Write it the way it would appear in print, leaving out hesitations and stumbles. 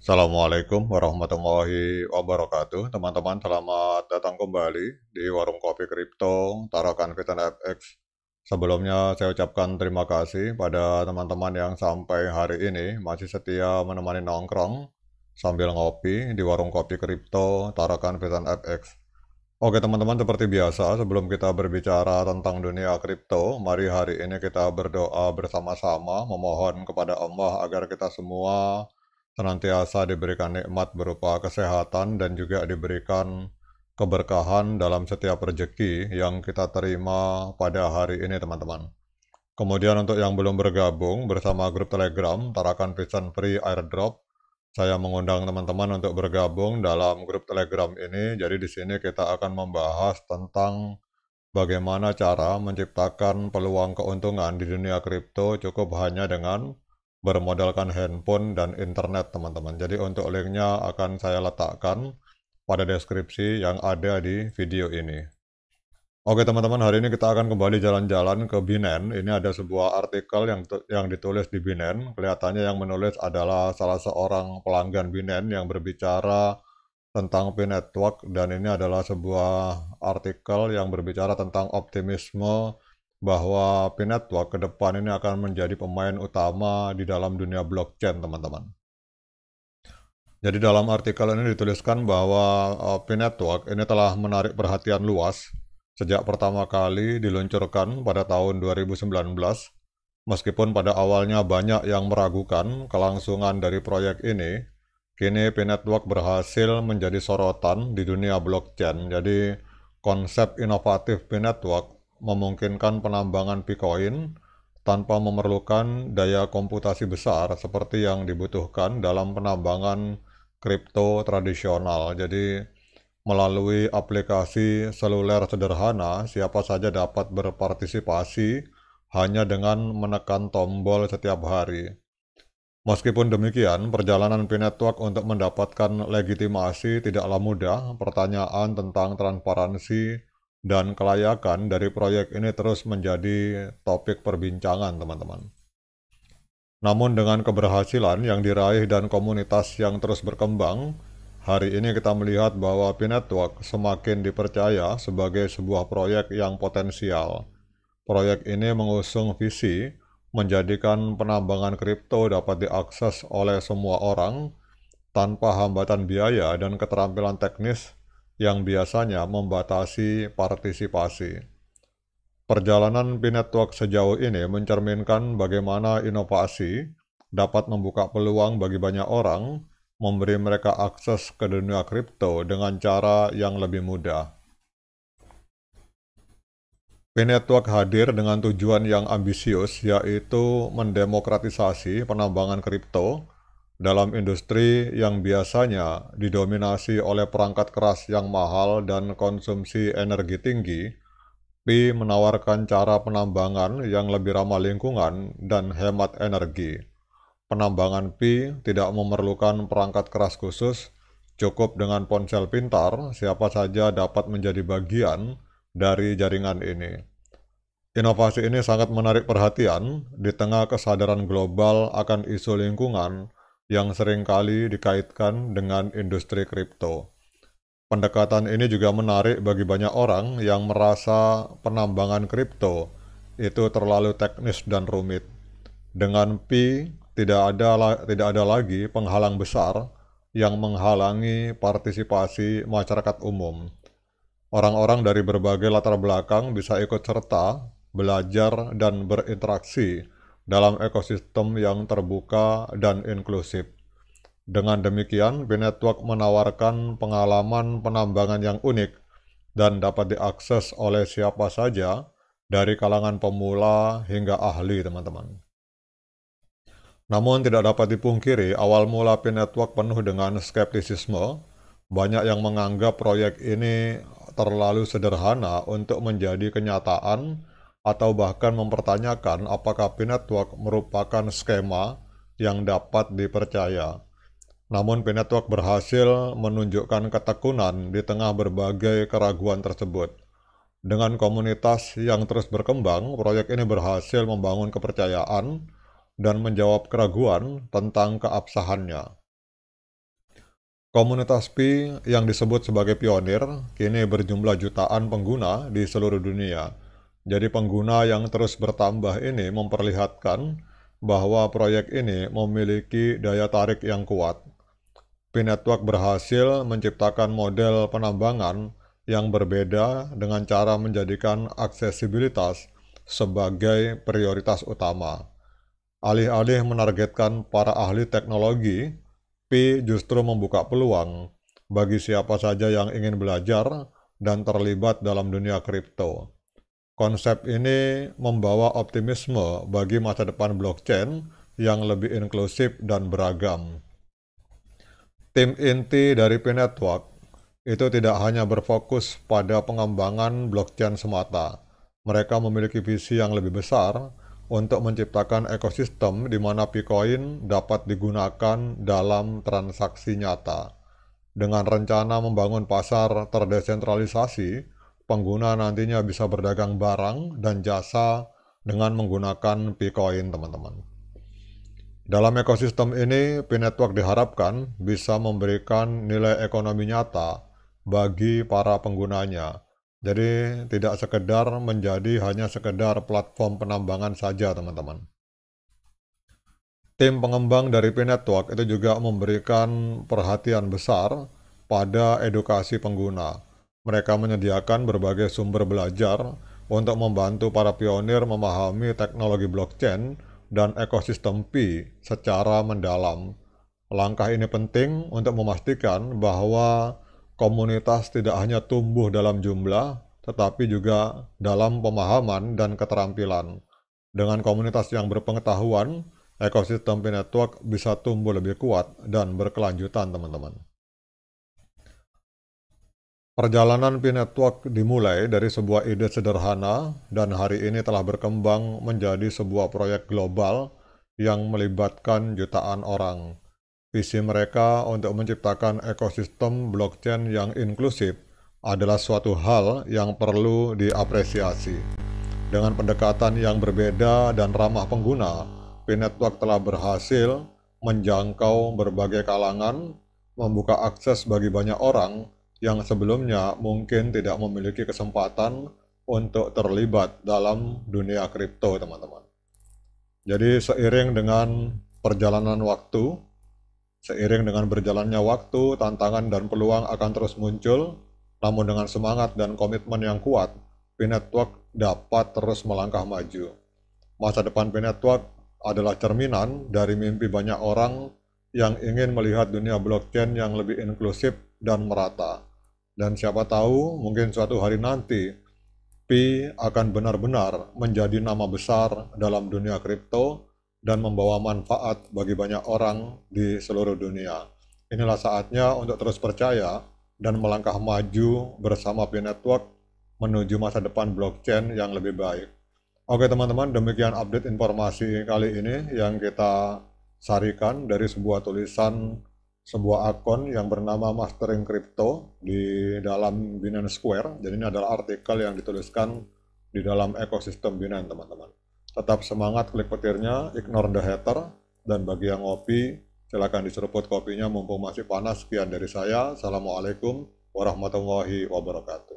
Assalamualaikum warahmatullahi wabarakatuh. Teman-teman, selamat datang kembali di Warung Kopi Kripto Tarakan Fitan FX. Sebelumnya saya ucapkan terima kasih pada teman-teman yang sampai hari ini masih setia menemani nongkrong sambil ngopi di Warung Kopi Kripto Tarakan Fitan FX. Oke teman-teman, seperti biasa sebelum kita berbicara tentang dunia kripto, mari hari ini kita berdoa bersama-sama memohon kepada Allah agar kita semua senantiasa diberikan nikmat berupa kesehatan dan juga diberikan keberkahan dalam setiap rezeki yang kita terima pada hari ini teman-teman. Kemudian untuk yang belum bergabung bersama grup Telegram Tarakan Vision Free Airdrop, saya mengundang teman-teman untuk bergabung dalam grup Telegram ini. Jadi di sini kita akan membahas tentang bagaimana cara menciptakan peluang keuntungan di dunia kripto cukup hanya dengan bermodalkan handphone dan internet teman-teman. Jadi untuk linknya akan saya letakkan pada deskripsi yang ada di video ini. Oke teman-teman, hari ini kita akan kembali jalan-jalan ke Binance. Ini ada sebuah artikel yang ditulis di Binance. Kelihatannya yang menulis adalah salah seorang pelanggan Binance yang berbicara tentang Pi Network, dan ini adalah sebuah artikel yang berbicara tentang optimisme bahwa Pi Network ke depan ini akan menjadi pemain utama di dalam dunia blockchain teman-teman. Jadi dalam artikel ini dituliskan bahwa Pi Network ini telah menarik perhatian luas sejak pertama kali diluncurkan pada tahun 2019. Meskipun pada awalnya banyak yang meragukan kelangsungan dari proyek ini, kini Pi Network berhasil menjadi sorotan di dunia blockchain. Jadi konsep inovatif Pi Network memungkinkan penambangan Bitcoin tanpa memerlukan daya komputasi besar seperti yang dibutuhkan dalam penambangan kripto tradisional. Jadi melalui aplikasi seluler sederhana, siapa saja dapat berpartisipasi hanya dengan menekan tombol setiap hari. Meskipun demikian, perjalanan Pi Network untuk mendapatkan legitimasi tidaklah mudah. Pertanyaan tentang transparansi dan kelayakan dari proyek ini terus menjadi topik perbincangan, teman-teman. Namun dengan keberhasilan yang diraih dan komunitas yang terus berkembang, hari ini kita melihat bahwa Pi Network semakin dipercaya sebagai sebuah proyek yang potensial. Proyek ini mengusung visi menjadikan penambangan kripto dapat diakses oleh semua orang tanpa hambatan biaya dan keterampilan teknis yang biasanya membatasi partisipasi. Perjalanan Pi Network sejauh ini mencerminkan bagaimana inovasi dapat membuka peluang bagi banyak orang, memberi mereka akses ke dunia kripto dengan cara yang lebih mudah. Pi Network hadir dengan tujuan yang ambisius, yaitu mendemokratisasi penambangan kripto dalam industri yang biasanya didominasi oleh perangkat keras yang mahal dan konsumsi energi tinggi. Pi menawarkan cara penambangan yang lebih ramah lingkungan dan hemat energi. Penambangan Pi tidak memerlukan perangkat keras khusus, cukup dengan ponsel pintar, siapa saja dapat menjadi bagian dari jaringan ini. Inovasi ini sangat menarik perhatian di tengah kesadaran global akan isu lingkungan yang seringkali dikaitkan dengan industri kripto. Pendekatan ini juga menarik bagi banyak orang yang merasa penambangan kripto itu terlalu teknis dan rumit. Dengan Pi, tidak ada lagi penghalang besar yang menghalangi partisipasi masyarakat umum. Orang-orang dari berbagai latar belakang bisa ikut serta, belajar, dan berinteraksi dalam ekosistem yang terbuka dan inklusif. Dengan demikian, Pi Network menawarkan pengalaman penambangan yang unik dan dapat diakses oleh siapa saja dari kalangan pemula hingga ahli, teman-teman. Namun tidak dapat dipungkiri, awal mula Pi Network penuh dengan skeptisisme. Banyak yang menganggap proyek ini terlalu sederhana untuk menjadi kenyataan atau bahkan mempertanyakan apakah Pi Network merupakan skema yang dapat dipercaya. Namun Pi Network berhasil menunjukkan ketekunan di tengah berbagai keraguan tersebut. Dengan komunitas yang terus berkembang, proyek ini berhasil membangun kepercayaan dan menjawab keraguan tentang keabsahannya. Komunitas Pi yang disebut sebagai pionir kini berjumlah jutaan pengguna di seluruh dunia. Jadi pengguna yang terus bertambah ini memperlihatkan bahwa proyek ini memiliki daya tarik yang kuat. Pi Network berhasil menciptakan model penambangan yang berbeda dengan cara menjadikan aksesibilitas sebagai prioritas utama. Alih-alih menargetkan para ahli teknologi, Pi justru membuka peluang bagi siapa saja yang ingin belajar dan terlibat dalam dunia kripto. Konsep ini membawa optimisme bagi masa depan blockchain yang lebih inklusif dan beragam. Tim inti dari Pi Network itu tidak hanya berfokus pada pengembangan blockchain semata. Mereka memiliki visi yang lebih besar untuk menciptakan ekosistem di mana Picoin dapat digunakan dalam transaksi nyata. Dengan rencana membangun pasar terdesentralisasi, pengguna nantinya bisa berdagang barang dan jasa dengan menggunakan Picoin, teman-teman. Dalam ekosistem ini, Pi Network diharapkan bisa memberikan nilai ekonomi nyata bagi para penggunanya. Jadi tidak sekedar menjadi hanya sekedar platform penambangan saja, teman-teman. Tim pengembang dari Pi Network itu juga memberikan perhatian besar pada edukasi pengguna. Mereka menyediakan berbagai sumber belajar untuk membantu para pionir memahami teknologi blockchain dan ekosistem Pi secara mendalam. Langkah ini penting untuk memastikan bahwa komunitas tidak hanya tumbuh dalam jumlah, tetapi juga dalam pemahaman dan keterampilan. Dengan komunitas yang berpengetahuan, ekosistem Pi Network bisa tumbuh lebih kuat dan berkelanjutan, teman-teman. Perjalanan Pi Network dimulai dari sebuah ide sederhana dan hari ini telah berkembang menjadi sebuah proyek global yang melibatkan jutaan orang. Visi mereka untuk menciptakan ekosistem blockchain yang inklusif adalah suatu hal yang perlu diapresiasi. Dengan pendekatan yang berbeda dan ramah pengguna, Pi Network telah berhasil menjangkau berbagai kalangan, membuka akses bagi banyak orang yang sebelumnya mungkin tidak memiliki kesempatan untuk terlibat dalam dunia kripto, teman-teman. Jadi seiring dengan berjalannya waktu, tantangan dan peluang akan terus muncul, namun dengan semangat dan komitmen yang kuat, Pi Network dapat terus melangkah maju. Masa depan Pi Network adalah cerminan dari mimpi banyak orang yang ingin melihat dunia blockchain yang lebih inklusif dan merata. Dan siapa tahu mungkin suatu hari nanti Pi akan benar-benar menjadi nama besar dalam dunia kripto dan membawa manfaat bagi banyak orang di seluruh dunia. Inilah saatnya untuk terus percaya dan melangkah maju bersama Pi Network menuju masa depan blockchain yang lebih baik. Oke teman-teman, demikian update informasi kali ini yang kita sarikan dari sebuah tulisan sebuah akun yang bernama Mastering Crypto di dalam Binance Square. Jadi ini adalah artikel yang dituliskan di dalam ekosistem Binance, teman-teman. Tetap semangat, klik petirnya, ignore the hater, dan bagi yang ngopi, silakan diseruput kopinya mumpung masih panas. Sekian dari saya. Assalamualaikum warahmatullahi wabarakatuh.